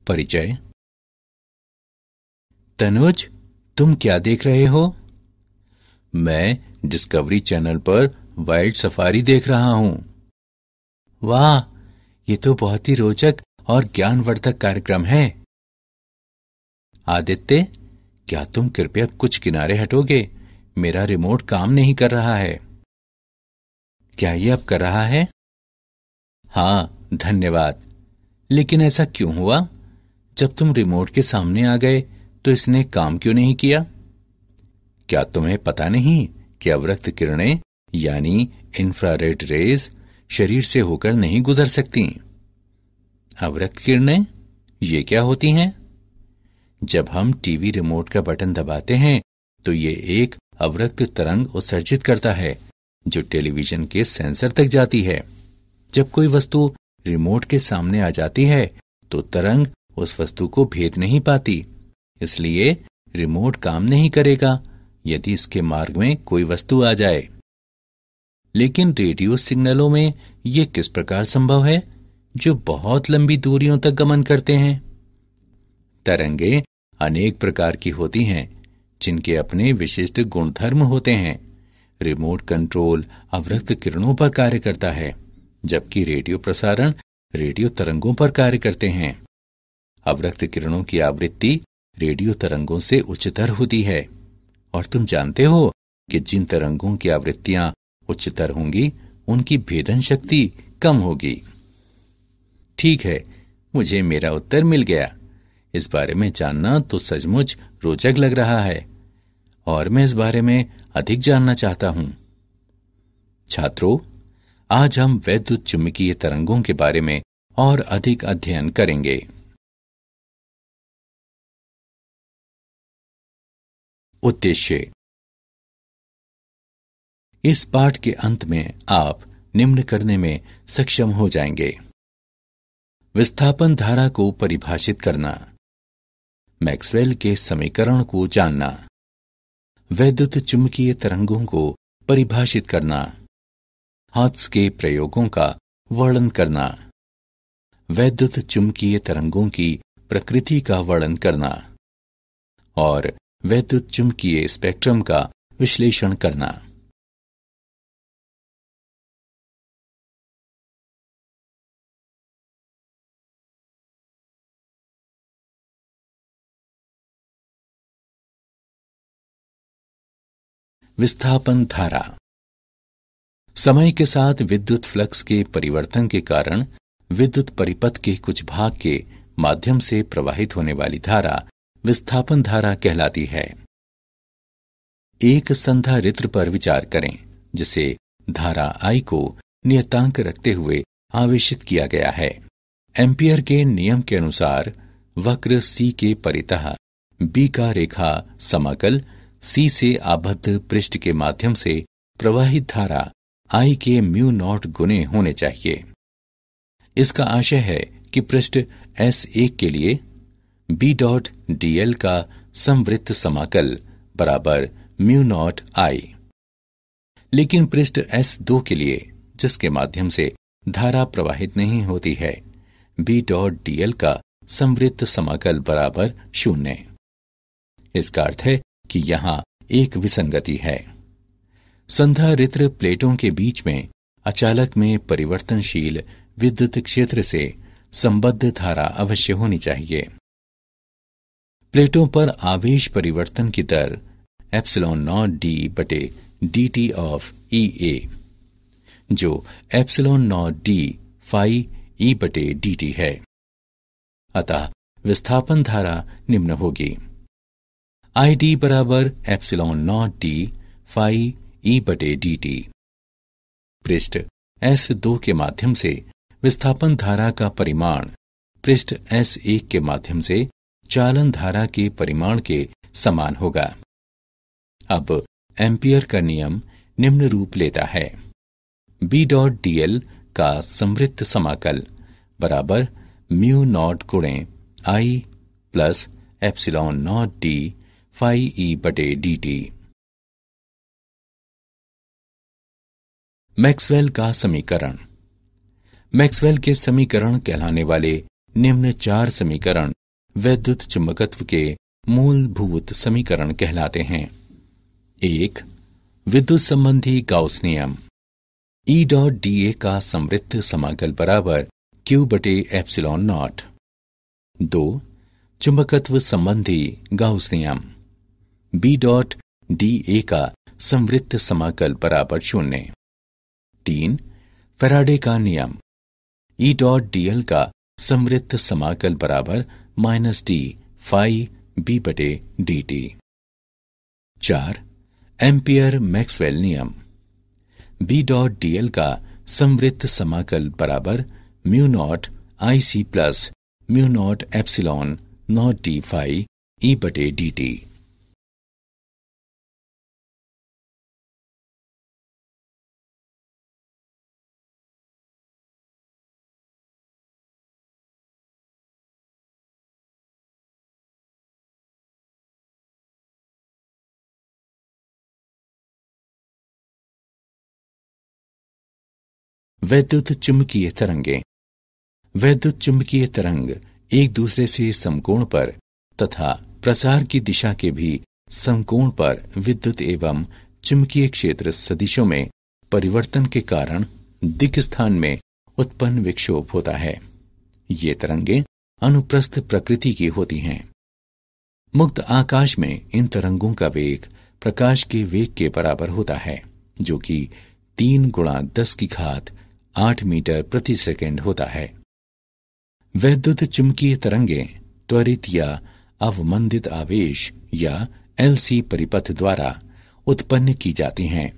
परिचय। तनुज, तुम क्या देख रहे हो? मैं डिस्कवरी चैनल पर वाइल्ड सफारी देख रहा हूं। वाह, ये तो बहुत ही रोचक और ज्ञानवर्धक कार्यक्रम है। आदित्य, क्या तुम कृपया कुछ किनारे हटोगे? मेरा रिमोट काम नहीं कर रहा है। क्या ये अब कर रहा है? हाँ, धन्यवाद। लेकिन ऐसा क्यों हुआ? जब तुम रिमोट के सामने आ गए तो इसने काम क्यों नहीं किया? क्या तुम्हें पता नहीं कि अवरक्त किरणें यानी इंफ्रारेड रेज शरीर से होकर नहीं गुजर सकती? अवरक्त किरणें ये क्या होती हैं? जब हम टीवी रिमोट का बटन दबाते हैं तो ये एक अवरक्त तरंग उत्सर्जित करता है जो टेलीविजन के सेंसर तक जाती है। जब कोई वस्तु रिमोट के सामने आ जाती है तो तरंग उस वस्तु को भेद नहीं पाती, इसलिए रिमोट काम नहीं करेगा यदि इसके मार्ग में कोई वस्तु आ जाए। लेकिन रेडियो सिग्नलों में यह किस प्रकार संभव है जो बहुत लंबी दूरियों तक गमन करते हैं? तरंगे अनेक प्रकार की होती हैं जिनके अपने विशिष्ट गुणधर्म होते हैं। रिमोट कंट्रोल अवरक्त किरणों पर कार्य करता है, जबकि रेडियो प्रसारण रेडियो तरंगों पर कार्य करते हैं। अवरक्त किरणों की आवृत्ति रेडियो तरंगों से उच्चतर होती है, और तुम जानते हो कि जिन तरंगों की आवृत्तियां उच्चतर होंगी उनकी भेदन शक्ति कम होगी। ठीक है, मुझे मेरा उत्तर मिल गया। इस बारे में जानना तो सचमुच रोचक लग रहा है और मैं इस बारे में अधिक जानना चाहता हूं। छात्रों, आज हम वैद्युत चुंबकीय तरंगों के बारे में और अधिक अध्ययन करेंगे। उद्देश्य। इस पाठ के अंत में आप निम्न करने में सक्षम हो जाएंगे: विस्थापन धारा को परिभाषित करना, मैक्सवेल के समीकरण को जानना, वैद्युत चुंबकीय तरंगों को परिभाषित करना, हर्ट्ज के प्रयोगों का वर्णन करना, वैद्युत चुंबकीय तरंगों की प्रकृति का वर्णन करना और वैद्युत चुंबकीय स्पेक्ट्रम का विश्लेषण करना। विस्थापन धारा। समय के साथ विद्युत फ्लक्स के परिवर्तन के कारण विद्युत परिपथ के कुछ भाग के माध्यम से प्रवाहित होने वाली धारा विस्थापन धारा कहलाती है। एक संधारित्र पर विचार करें जिसे धारा I को नियतांक रखते हुए आवेशित किया गया है। एम्पियर के नियम के अनुसार वक्र C के परितः B का रेखा समाकल C से आबद्ध पृष्ठ के माध्यम से प्रवाहित धारा I के म्यू नॉट गुने होने चाहिए। इसका आशय है कि पृष्ठ S1 के लिए B.dl का समवृत्त समाकल बराबर म्यू नॉट I, लेकिन पृष्ठ S2 के लिए जिसके माध्यम से धारा प्रवाहित नहीं होती है, B.dl का समवृत्त समाकल बराबर 0। इसका अर्थ है कि यहां एक विसंगति है। संधारित्र प्लेटों के बीच में अचालक में परिवर्तनशील विद्युत क्षेत्र से संबद्ध धारा अवश्य होनी चाहिए। प्लेटों पर आवेश परिवर्तन की दर ε0d/dt ऑफ EA, जो ε0d phi E/dt है। अतः विस्थापन धारा निम्न होगी: ID बराबर ε0d phi E/dt। पृष्ठ S2 के माध्यम से विस्थापन धारा का परिमाण पृष्ठ S1 के माध्यम से चालन धारा के परिमाण के समान होगा। अब एम्पियर का नियम निम्न रूप लेता है: B.dl का समवृत्त समाकल बराबर म्यू नॉट गुणे I plus ε0d phi E/dt। Maxwell का समीकरण। मैक्सवेल के समीकरण कहलाने वाले निम्न 4 समीकरण वैद्युत चुंबकत्व के मूलभूत समीकरण कहलाते हैं। 1. विद्युत संबंधी गाउस नियम। E डॉट dA का संवृत्त समाकल बराबर Q बटे एप्सिलॉन नॉट। 2. चुंबकत्व संबंधी गाउस नियम। B डॉट dA का संवृत्त समाकल बराबर 0। 3. फैराडे का नियम। E डॉट dl का संवृत्त समाकल बराबर -d फाई B बटे dt। 4. एम्पियर मैक्सवेल नियम। B डॉट dl का संवृत्त समाकल बराबर mu naught IC plus mu naught epsilon naught d phi E बटे dt। वैद्युत चुंबकीय तरंगें। वैद्युत चुंबकीय तरंग एक दूसरे से समकोण पर तथा प्रसार की दिशा के भी समकोण पर विद्युत एवं चुंबकीय क्षेत्र सदिशों में परिवर्तन के कारण दिक् स्थान में उत्पन्न विक्षोभ होता है। ये तरंगें अनुप्रस्थ प्रकृति की होती हैं। मुक्त आकाश में इन तरंगों का वेग प्रकाश के वेग के बराबर होता है, जो कि 3 गुणा 10 की घात 8 मीटर प्रति सेकंड होता है। वैद्युत चुंबकीय तरंगें त्वरित या अवमंदित आवेश या LC परिपथ द्वारा उत्पन्न की जाती हैं।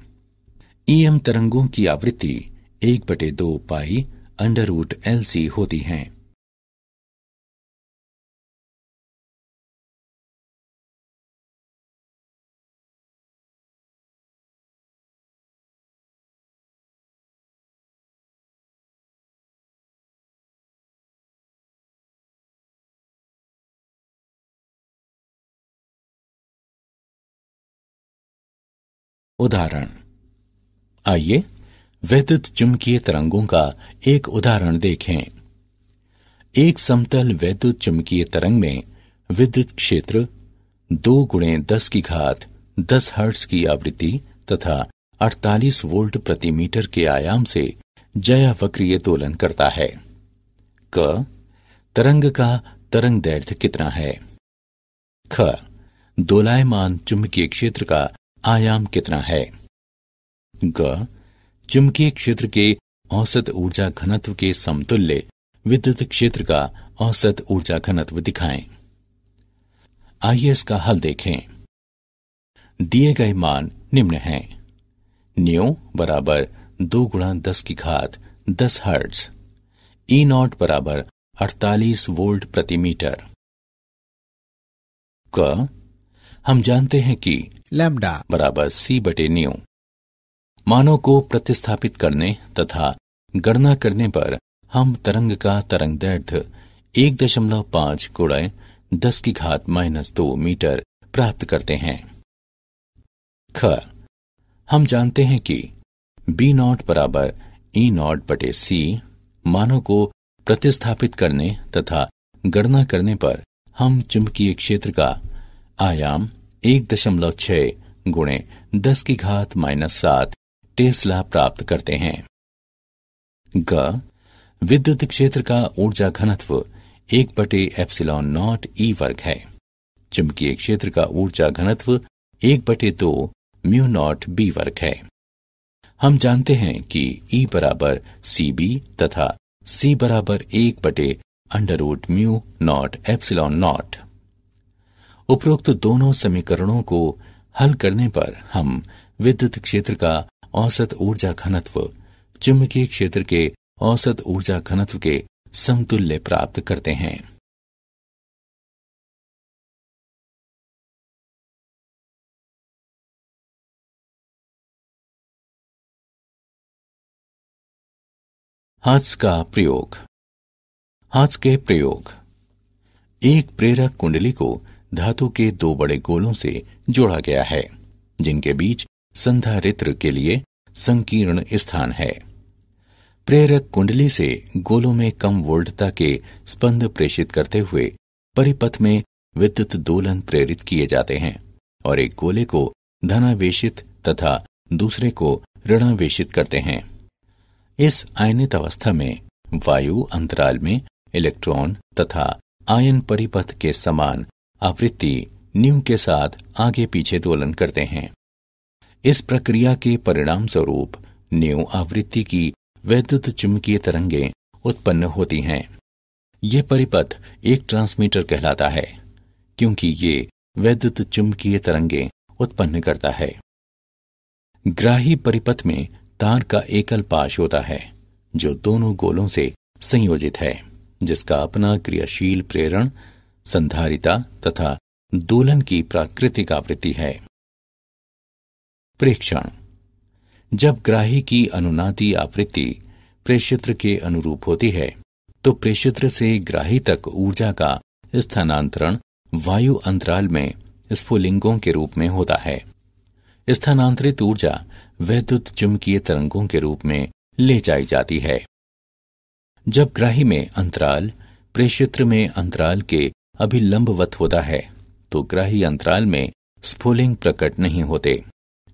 EM तरंगों की आवृत्ति 1/2 पाई √LC होती हैं। उदाहरण। आइए वैद्युत चुंबकीय तरंगों का एक उदाहरण देखें। एक समतल वैद्युत चुंबकीय तरंग में विद्युत क्षेत्र 2 गुणे 10 की घात 10 हर्ट्ज की आवृत्ति तथा 48 वोल्ट प्रति मीटर के आयाम से ज्यावक्रीय दोलन करता है। क. तरंग का तरंग दैर्ध्य कितना है? ख. दोलायमान चुंबकीय क्षेत्र का आयाम कितना है? ग. चुंबकीय क्षेत्र के औसत ऊर्जा घनत्व के समतुल्य विद्युत क्षेत्र का औसत ऊर्जा घनत्व दिखाएं। आइए इसका हल देखें। दिए गए मान निम्न हैं। न्यू बराबर 2 गुणा 10 की घात 10 हर्ट्ज। E नॉट बराबर 48 वोल्ट प्रति मीटर। क. हम जानते हैं कि लैम्डा बराबर C बटे न्यू। मानों को प्रतिस्थापित करने तथा गणना करने पर हम तरंग का तरंग दैर्ध्य 1.5 गुणा 10 की घात -2 मीटर प्राप्त करते हैं। ख. हम जानते हैं कि B नॉट बराबर E नॉट बटे C। मानों को प्रतिस्थापित करने तथा गणना करने पर हम चुंबकीय क्षेत्र का आयाम 1.6 गुणे 10 की घात -7 टेस्ला प्राप्त करते हैं। ग. विद्युत क्षेत्र का ऊर्जा घनत्व 1/ε0 E वर्ग है। चुंबकीय क्षेत्र का ऊर्जा घनत्व 1/2 म्यू नॉट B वर्ग है। हम जानते हैं कि E बराबर CB तथा C बराबर 1/√म्यू नॉट एप्सिलॉन नॉट। उपरोक्त दोनों समीकरणों को हल करने पर हम विद्युत क्षेत्र का औसत ऊर्जा घनत्व चुंबकीय क्षेत्र के औसत ऊर्जा घनत्व के समतुल्य प्राप्त करते हैं। हाथ का प्रयोग। हाथ के प्रयोग। एक प्रेरक कुंडली को धातु के 2 बड़े गोलों से जोड़ा गया है, जिनके बीच संधारित्र के लिए संकीर्ण स्थान है। प्रेरक कुंडली से गोलों में कम वोल्टता के स्पंद प्रेषित करते हुए परिपथ में विद्युत दोलन प्रेरित किए जाते हैं और एक गोले को धनावेशित तथा दूसरे को ऋणावेशित करते हैं। इस आयनित अवस्था में वायु अंतराल में इलेक्ट्रॉन तथा आयन परिपथ के समान आवृत्ति न्यू के साथ आगे पीछे दोलन करते हैं। इस प्रक्रिया के परिणाम स्वरूप न्यू आवृत्ति की वैद्युत चुंबकीय तरंगें उत्पन्न होती हैं। ये परिपथ एक ट्रांसमीटर कहलाता है क्योंकि ये वैद्युत चुंबकीय तरंगें उत्पन्न करता है। ग्राही परिपथ में तार का एकल पाश होता है जो दोनों गोलों से संयोजित है, जिसका अपना क्रियाशील प्रेरण, संधारिता तथा दोलन की प्राकृतिक आवृत्ति है। प्रेक्षण: जब ग्राही की अनुनादी आवृत्ति प्रेषित्र के अनुरूप होती है तो प्रेषित्र से ग्राही तक ऊर्जा का स्थानांतरण वायु अंतराल में स्फुलिंगों के रूप में होता है। स्थानांतरित ऊर्जा वैद्युत चुंबकीय तरंगों के रूप में ले जाई जाती है। जब ग्राही में अंतराल प्रेषित्र में अंतराल के अभिलंबवत होता है तो ग्राही अंतराल में स्फुलिंग प्रकट नहीं होते,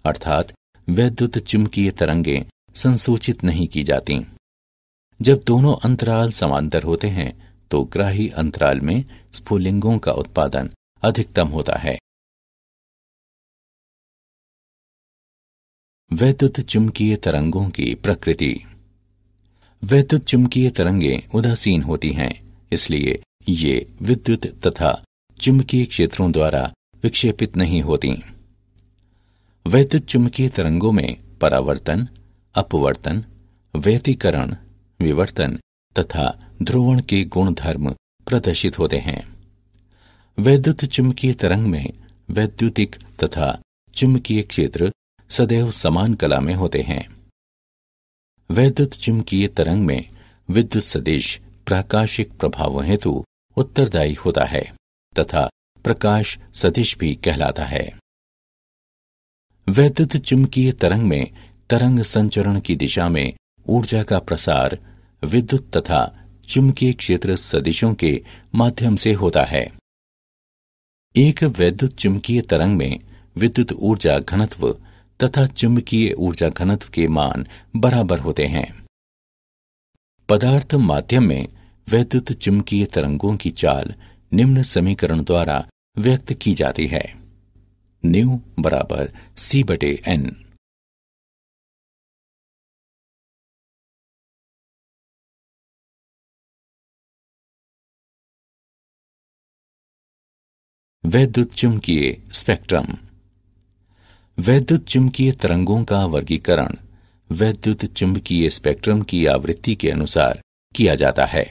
अर्थात वैद्युत चुंबकीय तरंगें संसूचित नहीं की जाती। जब दोनों अंतराल समांतर होते हैं तो ग्राही अंतराल में स्फुलिंगों का उत्पादन अधिकतम होता है। वैद्युत चुंबकीय तरंगों की प्रकृति: वैद्युत चुंबकीय तरंगें उदासीन होती हैं, इसलिए ये विद्युत तथा चुंबकीय क्षेत्रों द्वारा विक्षेपित नहीं होती। वैद्युत चुंबकीय तरंगों में परावर्तन, अपवर्तन, व्यतिकरण, विवर्तन तथा ध्रुवण के गुणधर्म प्रदर्शित होते हैं। वैद्युत चुंबकीय तरंग में वैद्युतिक तथा चुंबकीय क्षेत्र सदैव समान कला में होते हैं। वैद्युत चुंबकीय तरंग में विद्युत सदिश प्राकाशिक प्रभावों हेतु उत्तरदायी होता है तथा प्रकाश सदिश भी कहलाता है। वैद्युत चुंबकीय तरंग में तरंग संचरण की दिशा में ऊर्जा का प्रसार विद्युत तथा चुंबकीय क्षेत्र सदिशों के माध्यम से होता है। एक वैद्युत चुंबकीय तरंग में विद्युत ऊर्जा घनत्व तथा चुंबकीय ऊर्जा घनत्व के मान बराबर होते हैं। पदार्थ माध्यम में वैद्युत चुंबकीय तरंगों की चाल निम्न समीकरण द्वारा व्यक्त की जाती है: न्यू बराबर C/N। वैद्युत चुंबकीय स्पेक्ट्रम: वैद्युत चुंबकीय तरंगों का वर्गीकरण वैद्युत चुंबकीय स्पेक्ट्रम की आवृत्ति के अनुसार किया जाता है।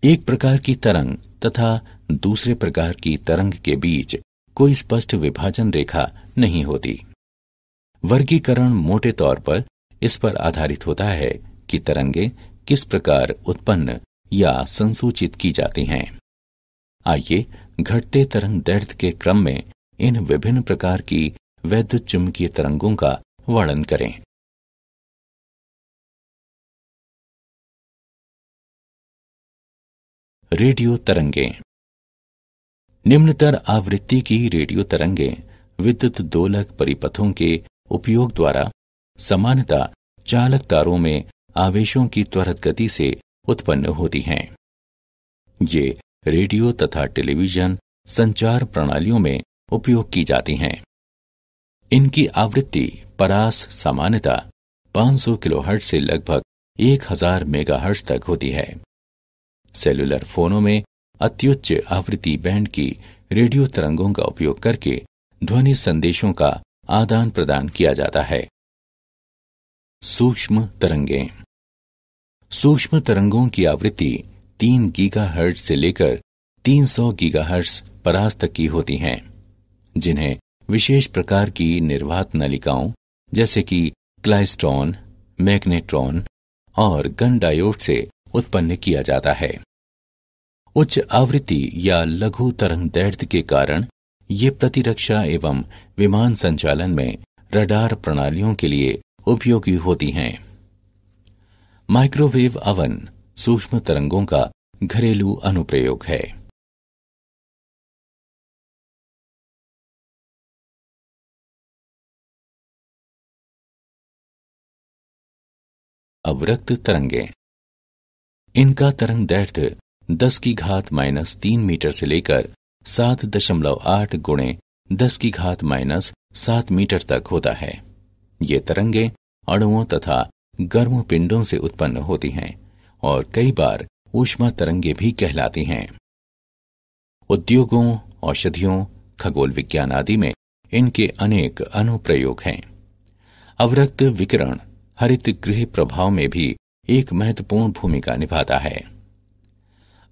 एक प्रकार की तरंग तथा दूसरे प्रकार की तरंग के बीच कोई स्पष्ट विभाजन रेखा नहीं होती। वर्गीकरण मोटे तौर पर इस पर आधारित होता है कि तरंगें किस प्रकार उत्पन्न या संसूचित की जाती हैं। आइए घटते तरंग दैर्ध्य के क्रम में इन विभिन्न प्रकार की वैद्युत चुंबकीय तरंगों का वर्णन करें। रेडियो तरंगें: निम्नतर आवृत्ति की रेडियो तरंगें विद्युत दोलक परिपथों के उपयोग द्वारा सामान्यतः चालक तारों में आवेशों की त्वरित गति से उत्पन्न होती हैं। ये रेडियो तथा टेलीविजन संचार प्रणालियों में उपयोग की जाती हैं। इनकी आवृत्ति परास सामान्यतः 500 किलोहर्ट्ज से लगभग 1000 मेगाहर्ट्ज तक होती है। सेलुलर फोनों में अत्युच्च आवृत्ति बैंड की रेडियो तरंगों का उपयोग करके ध्वनि संदेशों का आदान प्रदान किया जाता है। सूक्ष्म तरंगें: सूक्ष्म तरंगों की आवृत्ति 3 गीगाहर्ट्ज से लेकर 300 गीगाहर्ट्ज परास तक की होती हैं, जिन्हें विशेष प्रकार की निर्वात नलिकाओं जैसे कि क्लाइस्ट्रॉन, मैग्नेट्रॉन और गन डायोड से उत्पन्न किया जाता है। उच्च आवृत्ति या लघु तरंग दैर्ध्य के कारण ये प्रतिरक्षा एवं विमान संचालन में रडार प्रणालियों के लिए उपयोगी होती हैं। माइक्रोवेव अवन सूक्ष्म तरंगों का घरेलू अनुप्रयोग है। अवरक्त तरंगें। इनका तरंग दैर्घ्य 10 की घात -3 मीटर से लेकर 7.8 गुणे 10 की घात -7 मीटर तक होता है। ये तरंगें अणुओं तथा गर्म पिंडों से उत्पन्न होती हैं और कई बार ऊष्मा तरंगें भी कहलाती हैं। उद्योगों, औषधियों, खगोल विज्ञान आदि में इनके अनेक अनुप्रयोग हैं। अवरक्त विकिरण हरित गृह प्रभाव में भी एक महत्वपूर्ण भूमिका निभाता है।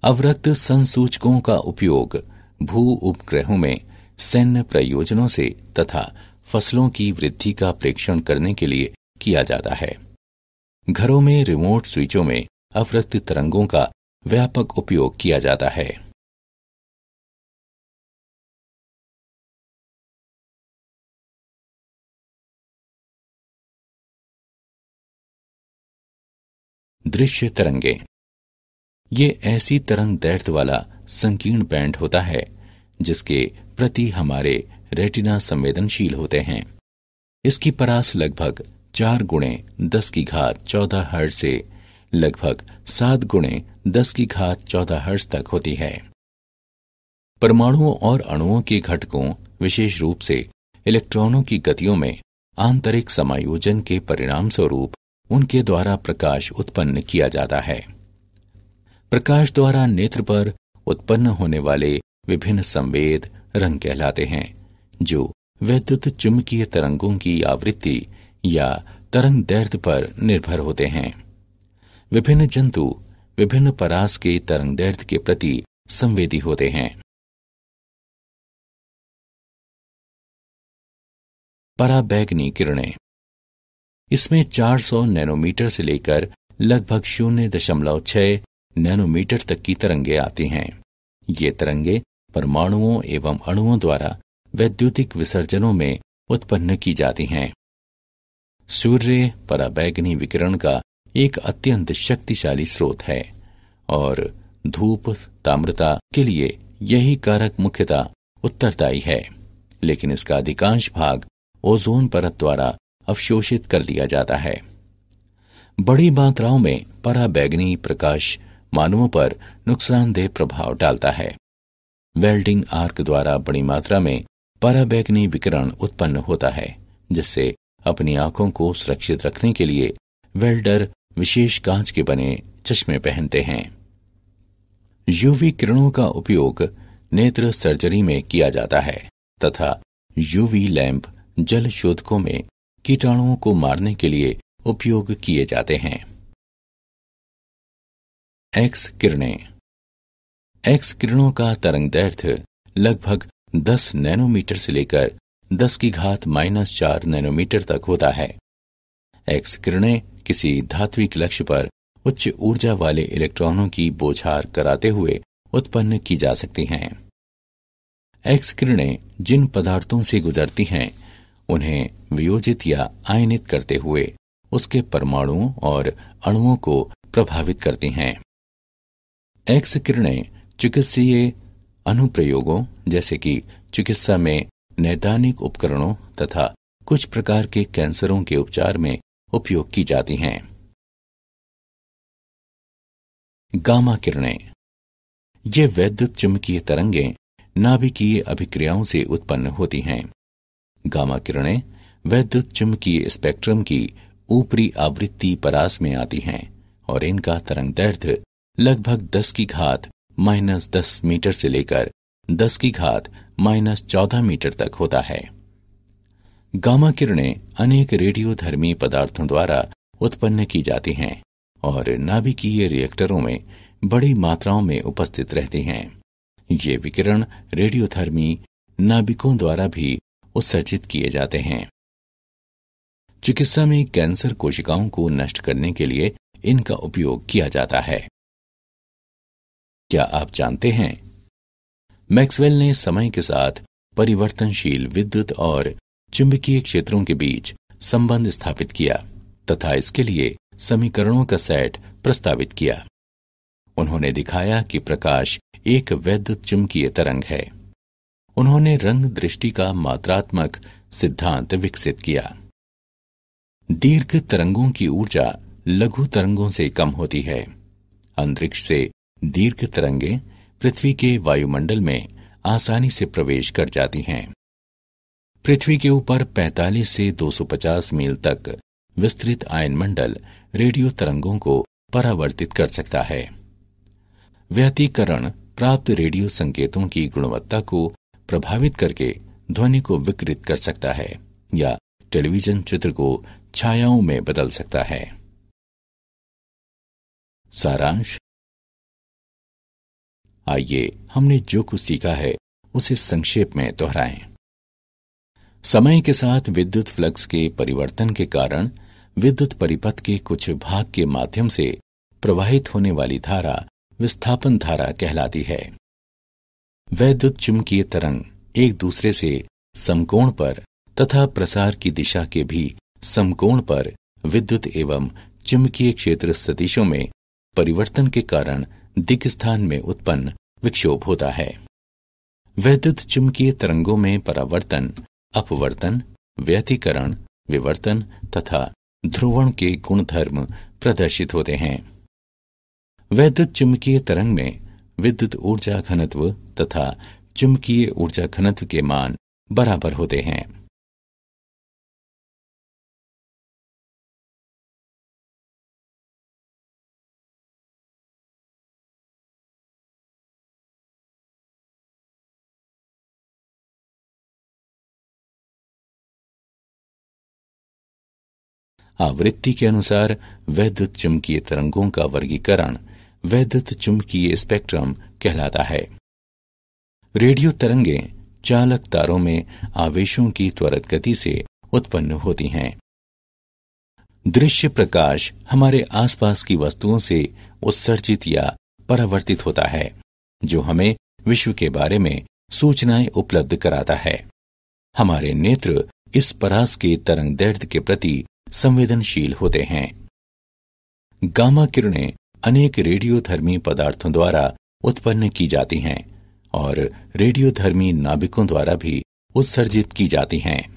अवरक्त संसूचकों का उपयोग भू उपग्रहों में सैन्य प्रयोजनों से तथा फसलों की वृद्धि का प्रेक्षण करने के लिए किया जाता है। घरों में रिमोट स्विचों में अवरक्त तरंगों का व्यापक उपयोग किया जाता है। दृश्य तरंगें। ये ऐसी तरंग दैर्घ्य वाला संकीर्ण बैंड होता है जिसके प्रति हमारे रेटिना संवेदनशील होते हैं। इसकी परास लगभग 4 गुणे 10 की घात 14 हर्ट्ज से लगभग 7 गुणे 10 की घात 14 हर्ट्ज तक होती है। परमाणुओं और अणुओं के घटकों, विशेष रूप से इलेक्ट्रॉनों की गतियों में आंतरिक समायोजन के परिणाम स्वरूप उनके द्वारा प्रकाश उत्पन्न किया जाता है। प्रकाश द्वारा नेत्र पर उत्पन्न होने वाले विभिन्न संवेद रंग कहलाते हैं, जो वैद्युत चुंबकीय तरंगों की आवृत्ति या तरंग दैर्घ्य पर निर्भर होते हैं। विभिन्न जंतु विभिन्न परास के तरंग दैर्घ्य के प्रति संवेदी होते हैं। पराबैंगनी किरणें। इसमें 400 नैनोमीटर से लेकर लगभग 0.6 नैनोमीटर तक की तरंगें आती हैं। ये तरंगें परमाणुओं एवं अणुओं द्वारा वैद्युतिक विसर्जनों में उत्पन्न की जाती हैं। सूर्य पराबैंगनी विकिरण का एक अत्यंत शक्तिशाली स्रोत है और धूप ताम्रता के लिए यही कारक मुख्यतः उत्तरदायी है, लेकिन इसका अधिकांश भाग ओजोन परत द्वारा अवशोषित कर दिया जाता है। बड़ी मात्राओं में पराबैंगनी प्रकाश मानवों पर नुकसानदेह प्रभाव डालता है। वेल्डिंग आर्क द्वारा बड़ी मात्रा में पराबैंगनी विकिरण उत्पन्न होता है, जिससे अपनी आंखों को सुरक्षित रखने के लिए वेल्डर विशेष कांच के बने चश्मे पहनते हैं। यूवी किरणों का उपयोग नेत्र सर्जरी में किया जाता है तथा यूवी लैंप जल शोधकों में कीटाणुओं को मारने के लिए उपयोग किए जाते हैं। एक्स किरणें। एक्स किरणों का तरंग दैर्घ्य लगभग 10 नैनोमीटर से लेकर 10 की घात -4 नैनोमीटर तक होता है। एक्स किरणें किसी धात्विक लक्ष्य पर उच्च ऊर्जा वाले इलेक्ट्रॉनों की बौछार कराते हुए उत्पन्न की जा सकती हैं। एक्स किरणें जिन पदार्थों से गुजरती हैं उन्हें वियोजित या आयनित करते हुए उसके परमाणुओं और अणुओं को प्रभावित करती हैं। एक्स किरणें चिकित्सीय अनुप्रयोगों जैसे कि चिकित्सा में नैदानिक उपकरणों तथा कुछ प्रकार के कैंसरों के उपचार में उपयोग की जाती हैं। गामा किरणें। ये वैद्युत चुंबकीय तरंगें नाभिकीय अभिक्रियाओं से उत्पन्न होती हैं। गामा किरणें वैद्युत चुंबकीय स्पेक्ट्रम की ऊपरी आवृत्ति परास में आती हैं और इनका तरंग दैर्घ्य लगभग 10 की घात -10 मीटर से लेकर 10 की घात -14 मीटर तक होता है। गामा किरणें अनेक रेडियोधर्मी पदार्थों द्वारा उत्पन्न की जाती हैं और नाभिकीय रिएक्टरों में बड़ी मात्राओं में उपस्थित रहती हैं। ये विकिरण रेडियोधर्मी नाभिकों द्वारा भी उत्सर्जित किए जाते हैं। चिकित्सा में कैंसर कोशिकाओं को नष्ट करने के लिए इनका उपयोग किया जाता है। क्या आप जानते हैं, मैक्सवेल ने समय के साथ परिवर्तनशील विद्युत और चुंबकीय क्षेत्रों के बीच संबंध स्थापित किया तथा इसके लिए समीकरणों का सेट प्रस्तावित किया। उन्होंने दिखाया कि प्रकाश एक वैद्युत चुंबकीय तरंग है। उन्होंने रंग दृष्टि का मात्रात्मक सिद्धांत विकसित किया। दीर्घ तरंगों की ऊर्जा लघु तरंगों से कम होती है। अंतरिक्ष से दीर्घ तरंगें पृथ्वी के वायुमंडल में आसानी से प्रवेश कर जाती हैं। पृथ्वी के ऊपर 45 से 250 मील तक विस्तृत आयनमंडल रेडियो तरंगों को परावर्तित कर सकता है। व्यतिकरण प्राप्त रेडियो संकेतों की गुणवत्ता को प्रभावित करके ध्वनि को विकृत कर सकता है या टेलीविजन चित्र को छायाओं में बदल सकता है। सारांश। आइए हमने जो कुछ सीखा है उसे संक्षेप में दोहराएं। समय के साथ विद्युत फ्लक्स के परिवर्तन के कारण विद्युत परिपथ के कुछ भाग के माध्यम से प्रवाहित होने वाली धारा विस्थापन धारा कहलाती है। वैद्युत चुंबकीय तरंग एक दूसरे से समकोण पर तथा प्रसार की दिशा के भी समकोण पर विद्युत एवं चुंबकीय क्षेत्र सदिशों में परिवर्तन के कारण दिक्स्थान में उत्पन्न विक्षोभ होता है। वैद्युत चुंबकीय तरंगों में परावर्तन, अपवर्तन, व्यतिकरण, विवर्तन तथा ध्रुवण के गुणधर्म प्रदर्शित होते हैं। वैद्युत चुंबकीय तरंग में विद्युत ऊर्जा घनत्व तथा चुंबकीय ऊर्जा घनत्व के मान बराबर होते हैं। आवृत्ति के अनुसार वैद्युत चुंबकीय तरंगों का वर्गीकरण वैद्युत चुंबकीय स्पेक्ट्रम कहलाता है। रेडियो तरंगें चालक तारों में आवेशों की त्वरित गति से उत्पन्न होती हैं। दृश्य प्रकाश हमारे आसपास की वस्तुओं से उत्सर्जित या परावर्तित होता है, जो हमें विश्व के बारे में सूचनाएं उपलब्ध कराता है। हमारे नेत्र इस परास के तरंगदैर्ध्य के प्रति संवेदनशील होते हैं। गामा किरणें अनेक रेडियोधर्मी पदार्थों द्वारा उत्पन्न की जाती हैं और रेडियोधर्मी नाभिकों द्वारा भी उत्सर्जित की जाती हैं।